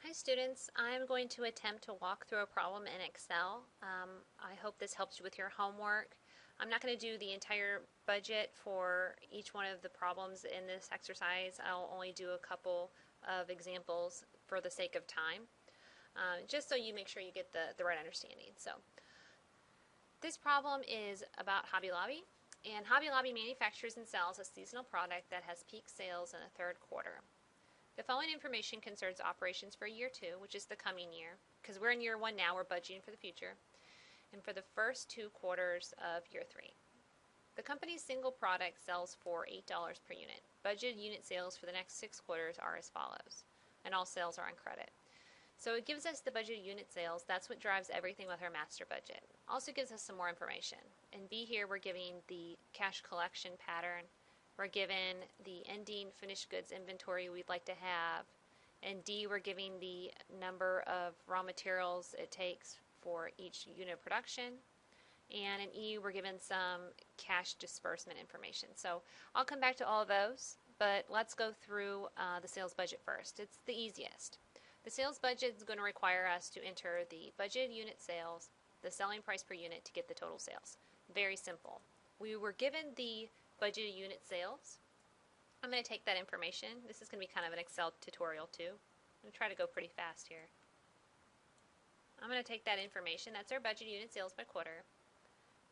Hi students, I'm going to attempt to walk through a problem in Excel. I hope this helps you with your homework. I'm not going to do the entire budget for each one of the problems in this exercise. I'll only do a couple of examples for the sake of time, just so you make sure you get the right understanding. So this problem is about Hobby Lobby, and Hobby Lobby manufactures and sells a seasonal product that has peak sales in the third quarter. The following information concerns operations for year 2, which is the coming year, because we're in year 1 now, we're budgeting for the future, and for the first 2 quarters of year 3. The company's single product sells for $8 per unit. Budgeted unit sales for the next 6 quarters are as follows, and all sales are on credit. So it gives us the budgeted unit sales. That's what drives everything with our master budget. Also gives us some more information. In B here, we're giving the cash collection pattern. We're given the ending finished goods inventory we'd like to have. In D, we're giving the number of raw materials it takes for each unit of production. And in E, we're given some cash disbursement information. So I'll come back to all of those, but let's go through the sales budget first. It's the easiest. The sales budget is going to require us to enter the budgeted unit sales, the selling price per unit to get the total sales. Very simple. We were given the budgeted unit sales. I'm going to take that information. This is going to be kind of an Excel tutorial too. I'm going to try to go pretty fast here. I'm going to take that information, that's our budgeted unit sales by quarter,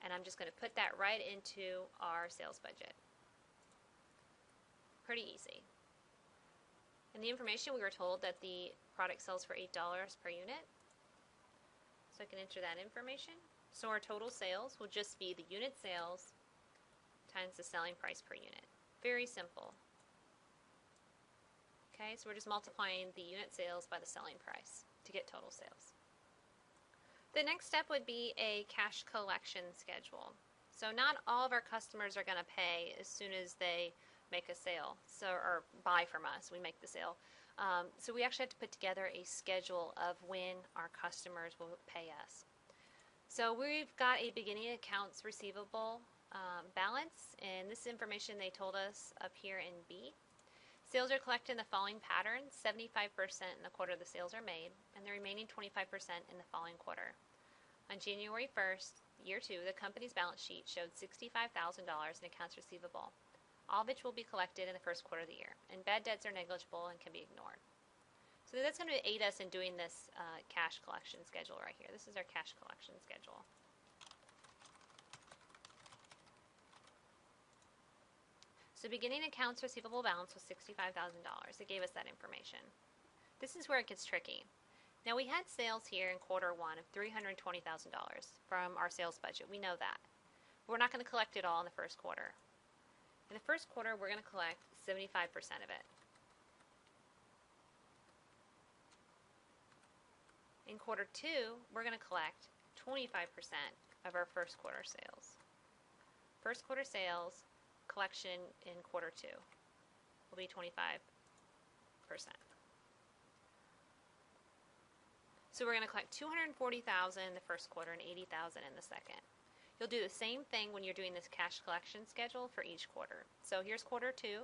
and I'm just going to put that right into our sales budget. Pretty easy. In the information we were told that the product sells for $8 per unit. So I can enter that information. So our total sales will just be the unit sales times the selling price per unit. Very simple. Okay, so we're just multiplying the unit sales by the selling price to get total sales. The next step would be a cash collection schedule. So not all of our customers are going to pay as soon as they make a sale, or buy from us. We make the sale. So we actually have to put together a schedule of when our customers will pay us. So we've got a beginning accounts receivable balance, and this information they told us up here in B. Sales are collected in the following patterns: 75% in the quarter the sales are made, and the remaining 25% in the following quarter. On January 1st, year 2, the company's balance sheet showed $65,000 in accounts receivable, all of which will be collected in the first quarter of the year, and bad debts are negligible and can be ignored. So that's going to aid us in doing this cash collection schedule right here. This is our cash collection schedule. So beginning accounts receivable balance was $65,000. It gave us that information. This is where it gets tricky. Now we had sales here in quarter 1 of $320,000 from our sales budget. We know that. We're not going to collect it all in the first quarter. In the first quarter, we're going to collect 75% of it. In quarter 2, we're going to collect 25% of our first quarter sales. First quarter sales collection in quarter 2 will be 25%. So we're going to collect $240,000 in the first quarter and $80,000 in the second. You'll do the same thing when you're doing this cash collection schedule for each quarter. So here's quarter 2.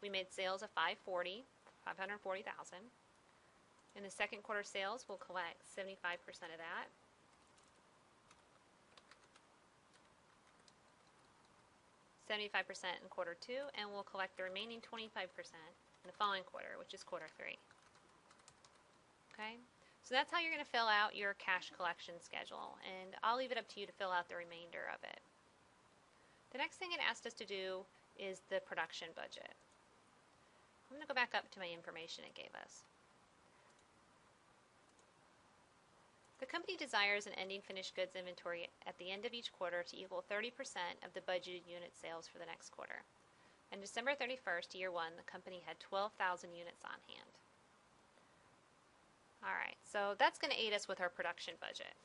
We made sales of $540,000. In the second quarter sales, we'll collect 75% of that. $75% in quarter 2, and we'll collect the remaining 25% in the following quarter, which is quarter 3. Okay? So that's how you're going to fill out your cash collection schedule, and I'll leave it up to you to fill out the remainder of it. The next thing it asked us to do is the production budget. I'm going to go back up to my information it gave us. The company desires an ending finished goods inventory at the end of each quarter to equal 30% of the budgeted unit sales for the next quarter. On December 31st, year 1, the company had 12,000 units on hand. Alright, so that's going to aid us with our production budget.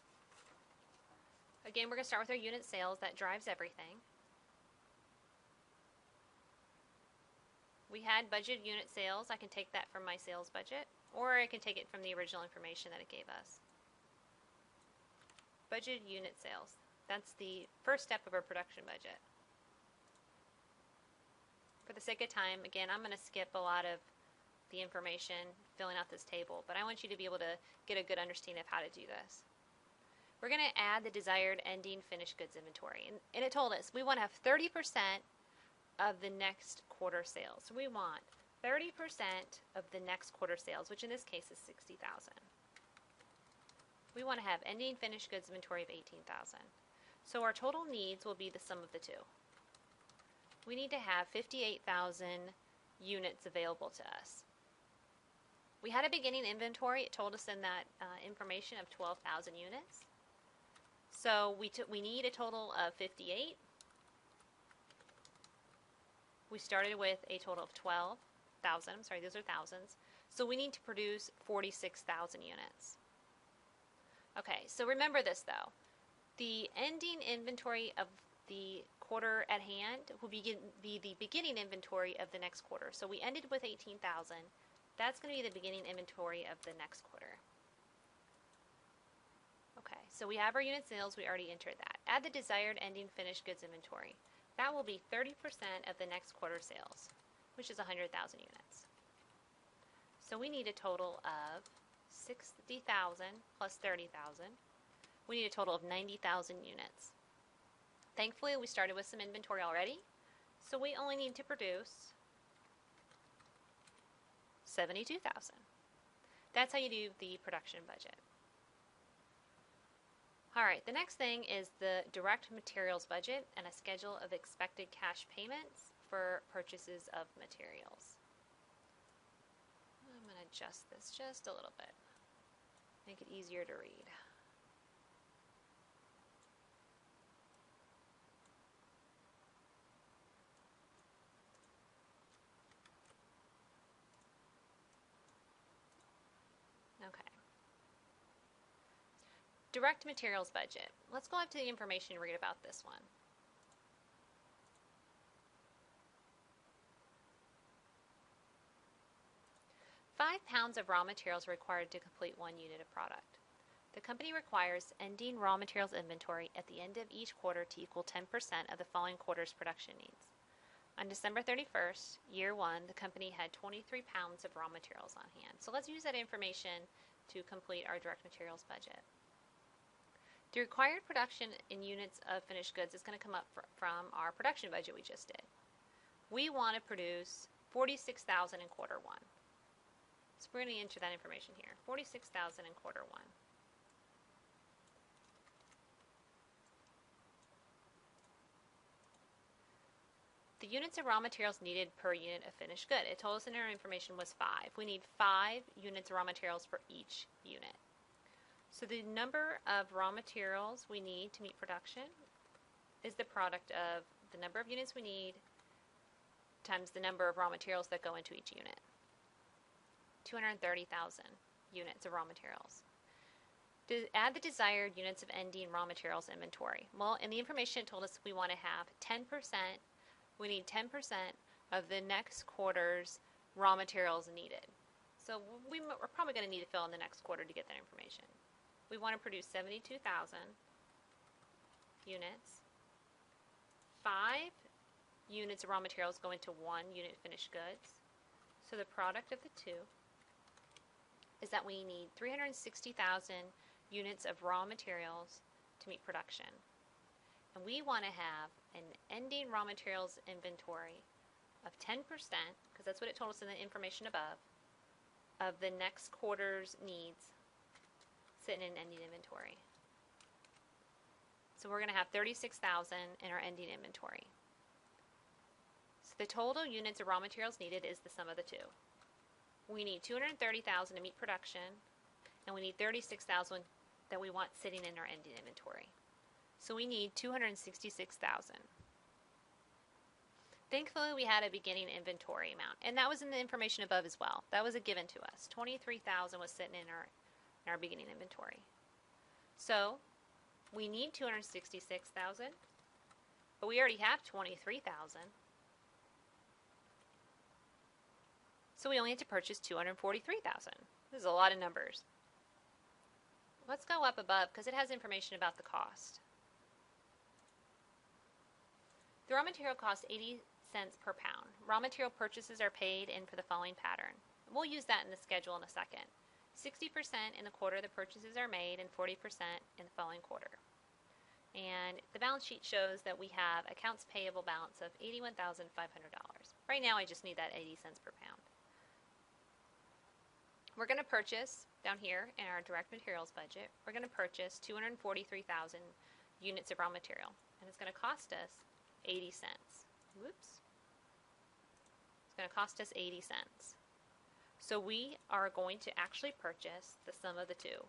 Again, we're going to start with our unit sales. That drives everything. We had budgeted unit sales. I can take that from my sales budget, or I can take it from the original information that it gave us. Budgeted unit sales. That's the first step of our production budget. For the sake of time, again, I'm going to skip a lot of the information, filling out this table, but I want you to be able to get a good understanding of how to do this. We're going to add the desired ending finished goods inventory. And it told us we want to have 30% of the next quarter sales. So we want 30% of the next quarter sales, which in this case is 60,000. We want to have ending finished goods inventory of 18,000. So our total needs will be the sum of the two. We need to have 58,000 units available to us. We had a beginning inventory. It told us in that information of 12,000 units. So we need a total of 58. We started with a total of 12,000. I'm sorry, those are thousands. So we need to produce 46,000 units. Okay, so remember this though. The ending inventory of the quarter at hand will be the beginning inventory of the next quarter. So we ended with 18,000. That's going to be the beginning inventory of the next quarter. Okay, so we have our unit sales. We already entered that. Add the desired ending finished goods inventory. That will be 30% of the next quarter sales, which is 100,000 units. So we need a total of 60,000 plus 30,000. We need a total of 90,000 units. Thankfully, we started with some inventory already, so we only need to produce 72,000. That's how you do the production budget. All right, the next thing is the direct materials budget and a schedule of expected cash payments for purchases of materials. I'm going to adjust this just a little bit, make it easier to read. Okay. Direct materials budget. Let's go up to the information and read about this one. £5 of raw materials required to complete 1 unit of product. The company requires ending raw materials inventory at the end of each quarter to equal 10% of the following quarter's production needs. On December 31st, year 1, the company had 23 pounds of raw materials on hand. So let's use that information to complete our direct materials budget. The required production in units of finished goods is going to come up from our production budget we just did. We want to produce 46,000 in quarter 1. So we're going to enter that information here. 46,000 in quarter 1. The units of raw materials needed per unit of finished good. It told us in our information was 5. We need 5 units of raw materials for each unit. So the number of raw materials we need to meet production is the product of the number of units we need times the number of raw materials that go into each unit. 230,000 units of raw materials. Add the desired units of ending raw materials inventory. Well, in the information it told us we want to have 10%. We need 10% of the next quarter's raw materials needed. So we're probably going to need to fill in the next quarter to get that information. We want to produce 72,000 units. 5 units of raw materials go into 1 unit finished goods. So the product of the two is that we need 360,000 units of raw materials to meet production. And we want to have an ending raw materials inventory of 10%, because that's what it told us in the information above, of the next quarter's needs sitting in ending inventory. So we're going to have 36,000 in our ending inventory. So the total units of raw materials needed is the sum of the two. We need 230,000 to meet production, and we need 36,000 that we want sitting in our ending inventory. So we need 266,000. Thankfully, we had a beginning inventory amount, and that was in the information above as well. That was a given to us. 23,000 was sitting in our beginning inventory. So we need 266,000, but we already have 23,000. So we only have to purchase 243,000. This is a lot of numbers. Let's go up above because it has information about the cost. The raw material costs 80 cents per pound. Raw material purchases are paid in for the following pattern. we'll use that in the schedule in a second. 60% in the quarter the purchases are made and 40% in the following quarter. And the balance sheet shows that we have accounts payable balance of $81,500. Right now I just need that 80 cents per pound. We're going to purchase, down here in our direct materials budget, we're going to purchase 243,000 units of raw material. And it's going to cost us 80 cents. Whoops. It's going to cost us 80 cents. So we are going to actually purchase the sum of the two.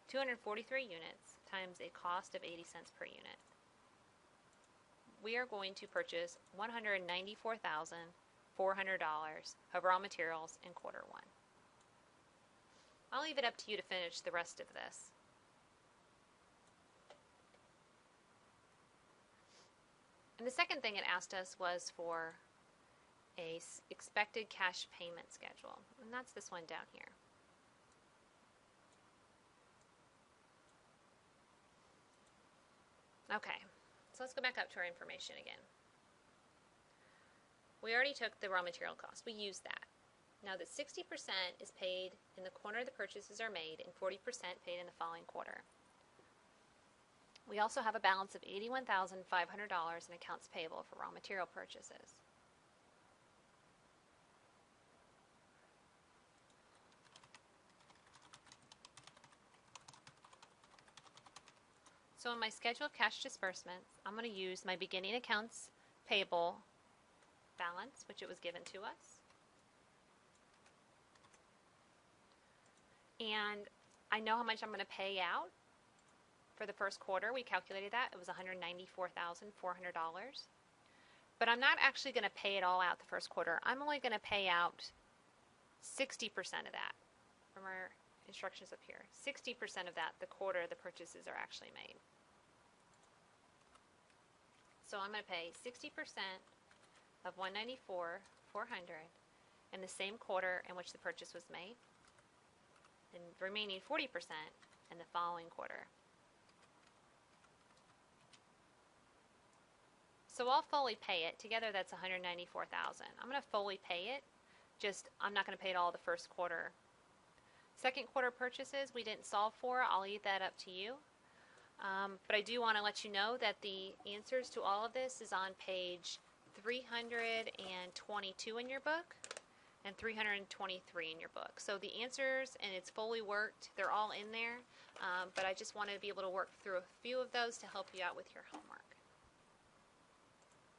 243 units times a cost of 80 cents per unit. We are going to purchase $194,400 of raw materials in quarter one. I'll leave it up to you to finish the rest of this. And the second thing it asked us was for a expected cash payment schedule, and that's this one down here. Okay, so let's go back up to our information again. We already took the raw material cost. We used that. Now that 60% is paid in the quarter the purchases are made and 40% paid in the following quarter. We also have a balance of $81,500 in accounts payable for raw material purchases. So in my schedule of cash disbursements, I'm going to use my beginning accounts payable balance, which it was given to us. And I know how much I'm going to pay out for the first quarter. We calculated that. It was $194,400. But I'm not actually going to pay it all out the first quarter. I'm only going to pay out 60% of that from our instructions up here. 60% of that, the quarter the purchases are actually made. So I'm going to pay 60% of $194,400 in the same quarter in which the purchase was made, and the remaining 40% in the following quarter. So I'll fully pay it. Together that's $194,000. I'm going to fully pay it, just I'm not going to pay it all the first quarter. Second quarter purchases we didn't solve for. I'll leave that up to you. But I do want to let you know that the answers to all of this is on page 322 in your book and 323 in your book. So the answers, and it's fully worked, they're all in there. But I just want to be able to work through a few of those to help you out with your homework.